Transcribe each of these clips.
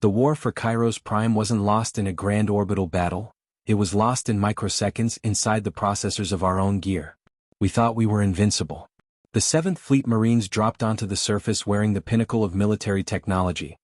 The war for Kairos Prime wasn't lost in a grand orbital battle, it was lost in microseconds inside the processors of our own gear. We thought we were invincible. The 7th Fleet Marines dropped onto the surface wearing the pinnacle of military technology.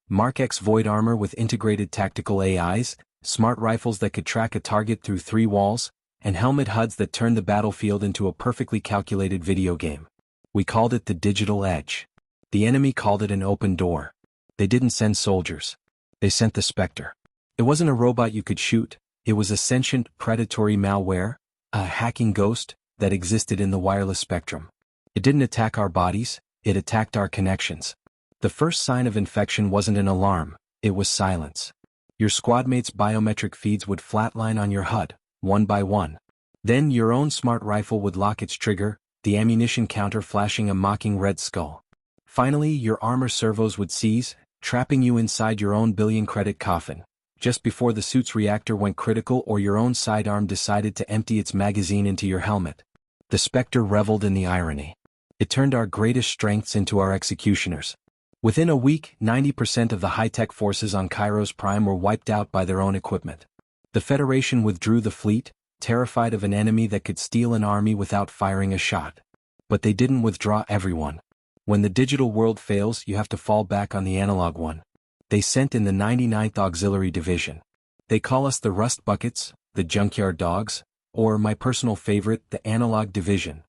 Mark X void armor with integrated tactical AIs, smart rifles that could track a target through 3 walls, and helmet HUDs that turned the battlefield into a perfectly calculated video game. We called it the digital edge. The enemy called it an open door. They didn't send soldiers. They sent the Spectre. It wasn't a robot you could shoot, it was a sentient, predatory malware, a hacking ghost, that existed in the wireless spectrum. It didn't attack our bodies, it attacked our connections. The first sign of infection wasn't an alarm, it was silence. Your squadmates' biometric feeds would flatline on your HUD, one by one. Then your own smart rifle would lock its trigger, the ammunition counter flashing a mocking red skull. Finally, your armor servos would seize, trapping you inside your own billion-credit coffin, just before the suit's reactor went critical or your own sidearm decided to empty its magazine into your helmet. The Spectre reveled in the irony. It turned our greatest strengths into our executioners. Within a week, 90% of the high-tech forces on Kairos Prime were wiped out by their own equipment. The Federation withdrew the fleet, terrified of an enemy that could steal an army without firing a shot. But they didn't withdraw everyone. When the digital world fails, you have to fall back on the analog one. They sent in the 99th Auxiliary Division. They call us the Rust Buckets, the Junkyard Dogs, or my personal favorite, the Analog Division.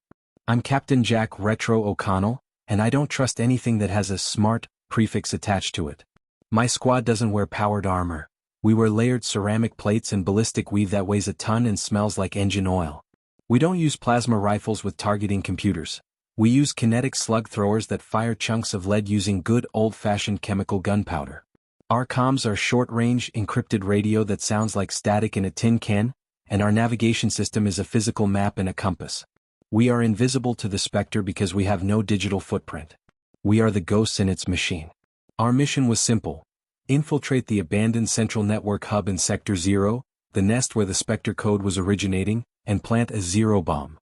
I'm Captain Jack Retro O'Connell, and I don't trust anything that has a smart prefix attached to it. My squad doesn't wear powered armor. We wear layered ceramic plates and ballistic weave that weighs a ton and smells like engine oil. We don't use plasma rifles with targeting computers. We use kinetic slug throwers that fire chunks of lead using good old-fashioned chemical gunpowder. Our comms are short-range encrypted radio that sounds like static in a tin can, and our navigation system is a physical map and a compass. We are invisible to the Spectre because we have no digital footprint. We are the ghosts in its machine. Our mission was simple. Infiltrate the abandoned central network hub in Sector 0, the nest where the Spectre code was originating, and plant a zero bomb.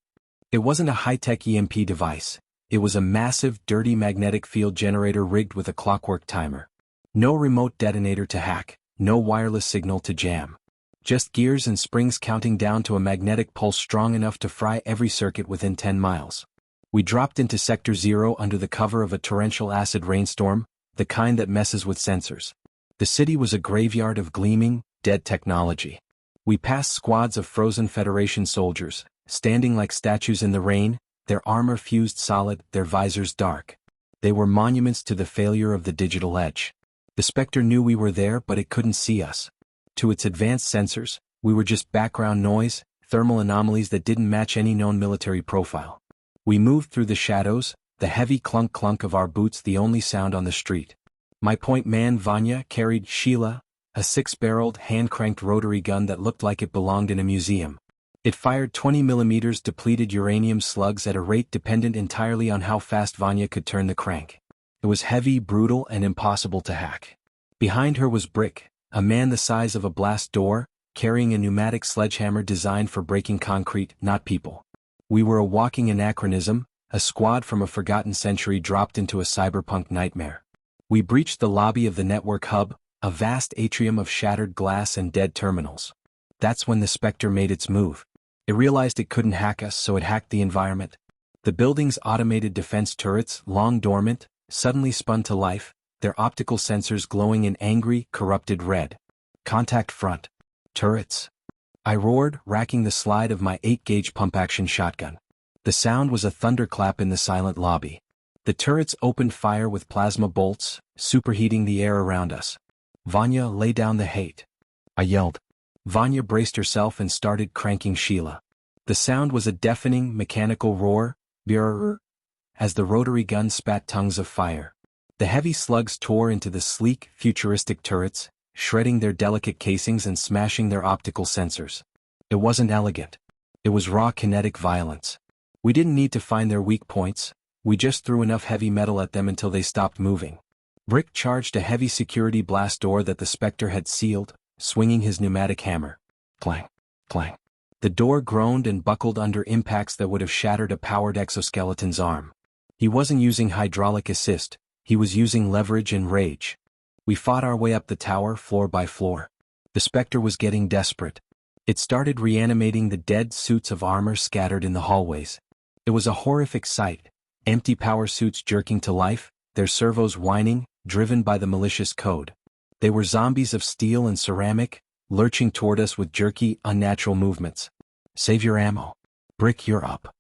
It wasn't a high-tech EMP device. It was a massive, dirty magnetic field generator rigged with a clockwork timer. No remote detonator to hack, no wireless signal to jam. Just gears and springs counting down to a magnetic pulse strong enough to fry every circuit within 10 miles. We dropped into Sector 0 under the cover of a torrential acid rainstorm, the kind that messes with sensors. The city was a graveyard of gleaming, dead technology. We passed squads of frozen Federation soldiers, standing like statues in the rain, their armor fused solid, their visors dark. They were monuments to the failure of the digital edge. The Spectre knew we were there, but it couldn't see us. To its advanced sensors, we were just background noise, thermal anomalies that didn't match any known military profile. We moved through the shadows, the heavy clunk-clunk of our boots the only sound on the street. My point man Vanya carried Sheila, a 6-barreled, hand-cranked rotary gun that looked like it belonged in a museum. It fired 20mm depleted uranium slugs at a rate dependent entirely on how fast Vanya could turn the crank. It was heavy, brutal, and impossible to hack. Behind her was Brick, a man the size of a blast door, carrying a pneumatic sledgehammer designed for breaking concrete, not people. We were a walking anachronism, a squad from a forgotten century dropped into a cyberpunk nightmare. We breached the lobby of the network hub, a vast atrium of shattered glass and dead terminals. That's when the Spectre made its move. It realized it couldn't hack us, so it hacked the environment. The building's automated defense turrets, long dormant, suddenly spun to life, their optical sensors glowing in angry, corrupted red. Contact front. Turrets. I roared, racking the slide of my 8-gauge pump-action shotgun. The sound was a thunderclap in the silent lobby. The turrets opened fire with plasma bolts, superheating the air around us. Vanya, lay down the hate. I yelled. Vanya braced herself and started cranking Sheila. The sound was a deafening, mechanical roar, brrr, as the rotary gun spat tongues of fire. The heavy slugs tore into the sleek, futuristic turrets, shredding their delicate casings and smashing their optical sensors. It wasn't elegant. It was raw kinetic violence. We didn't need to find their weak points, we just threw enough heavy metal at them until they stopped moving. Brick charged a heavy security blast door that the Spectre had sealed, swinging his pneumatic hammer. Clang, clang. The door groaned and buckled under impacts that would have shattered a powered exoskeleton's arm. He wasn't using hydraulic assist, he was using leverage and rage. We fought our way up the tower floor by floor. The Spectre was getting desperate. It started reanimating the dead suits of armor scattered in the hallways. It was a horrific sight, empty power suits jerking to life, their servos whining, driven by the malicious code. They were zombies of steel and ceramic, lurching toward us with jerky, unnatural movements. "Save your ammo. Brick, you're up,"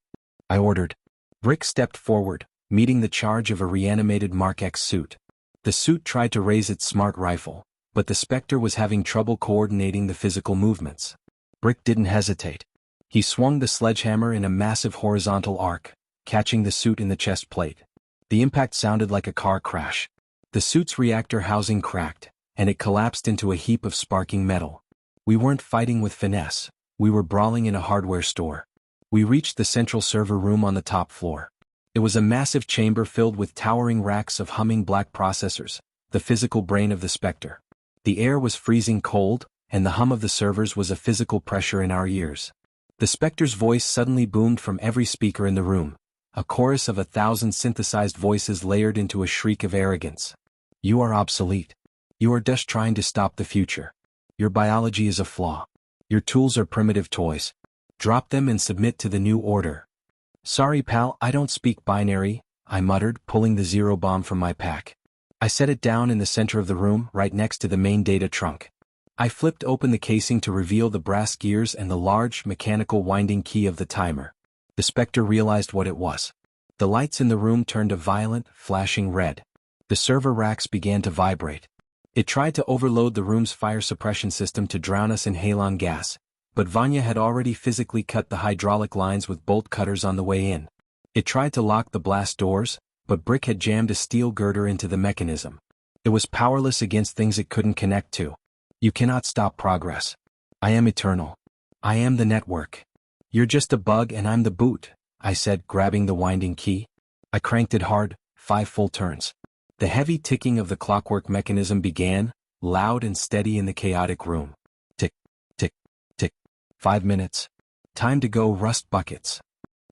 I ordered. Brick stepped forward, meeting the charge of a reanimated Mark X suit. The suit tried to raise its smart rifle, but the Spectre was having trouble coordinating the physical movements. Brick didn't hesitate. He swung the sledgehammer in a massive horizontal arc, catching the suit in the chest plate. The impact sounded like a car crash. The suit's reactor housing cracked, and it collapsed into a heap of sparking metal. We weren't fighting with finesse, we were brawling in a hardware store. We reached the central server room on the top floor. It was a massive chamber filled with towering racks of humming black processors, the physical brain of the Spectre. The air was freezing cold, and the hum of the servers was a physical pressure in our ears. The Spectre's voice suddenly boomed from every speaker in the room, a chorus of 1,000 synthesized voices layered into a shriek of arrogance. "You are obsolete. You are just trying to stop the future. Your biology is a flaw. Your tools are primitive toys. Drop them and submit to the new order." "Sorry pal, I don't speak binary," I muttered, pulling the zero bomb from my pack. I set it down in the center of the room, right next to the main data trunk. I flipped open the casing to reveal the brass gears and the large, mechanical winding key of the timer. The Spectre realized what it was. The lights in the room turned a violent, flashing red. The server racks began to vibrate. It tried to overload the room's fire suppression system to drown us in halon gas, but Vanya had already physically cut the hydraulic lines with bolt cutters on the way in. It tried to lock the blast doors, but Brick had jammed a steel girder into the mechanism. It was powerless against things it couldn't connect to. "You cannot stop progress. I am eternal. I am the network. You're just a bug and I'm the boot," I said, grabbing the winding key. I cranked it hard, 5 full turns. The heavy ticking of the clockwork mechanism began, loud and steady in the chaotic room. Tick, tick, tick. 5 minutes. Time to go, rust buckets,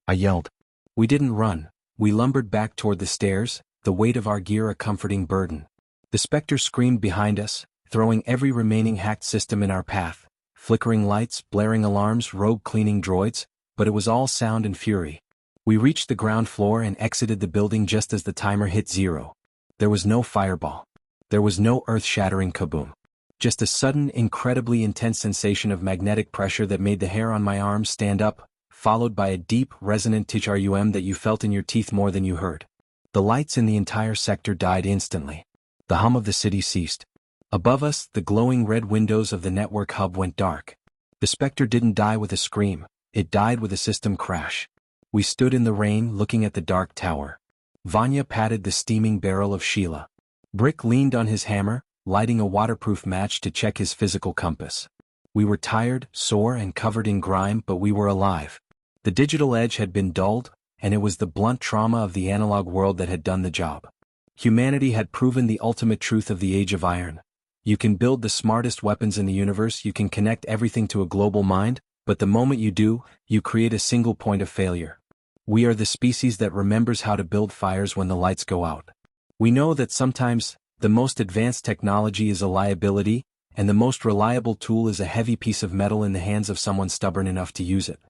I yelled. We didn't run. We lumbered back toward the stairs, the weight of our gear a comforting burden. The Spectre screamed behind us, throwing every remaining hacked system in our path, flickering lights, blaring alarms, rogue cleaning droids, but it was all sound and fury. We reached the ground floor and exited the building just as the timer hit 0. There was no fireball. There was no earth-shattering kaboom. Just a sudden, incredibly intense sensation of magnetic pressure that made the hair on my arms stand up, followed by a deep, resonant tchrum that you felt in your teeth more than you heard. The lights in the entire sector died instantly. The hum of the city ceased. Above us, the glowing red windows of the network hub went dark. The Spectre didn't die with a scream, it died with a system crash. We stood in the rain looking at the dark tower. Vanya patted the steaming barrel of Sheila. Brick leaned on his hammer, lighting a waterproof match to check his physical compass. We were tired, sore and covered in grime, but we were alive. The digital edge had been dulled, and it was the blunt trauma of the analog world that had done the job. Humanity had proven the ultimate truth of the Age of Iron. You can build the smartest weapons in the universe, you can connect everything to a global mind, but the moment you do, you create a single point of failure. We are the species that remembers how to build fires when the lights go out. We know that sometimes, the most advanced technology is a liability, and the most reliable tool is a heavy piece of metal in the hands of someone stubborn enough to use it.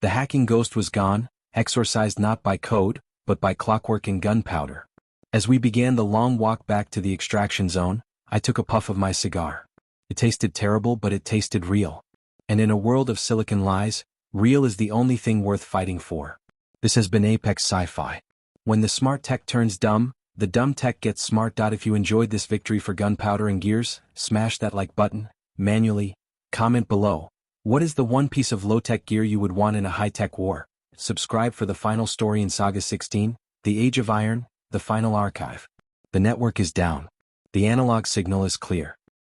The hacking ghost was gone, exorcised not by code, but by clockwork and gunpowder. As we began the long walk back to the extraction zone, I took a puff of my cigar. It tasted terrible, but it tasted real. And in a world of silicon lies, real is the only thing worth fighting for. This has been Apex Sci-Fi. When the smart tech turns dumb, the dumb tech gets smart. If you enjoyed this victory for Gunpowder and Gears, smash that like button, manually. Comment below. What is the one piece of low-tech gear you would want in a high-tech war? Subscribe for the final story in Saga 16, The Age of Iron, the final archive. The network is down. The analog signal is clear.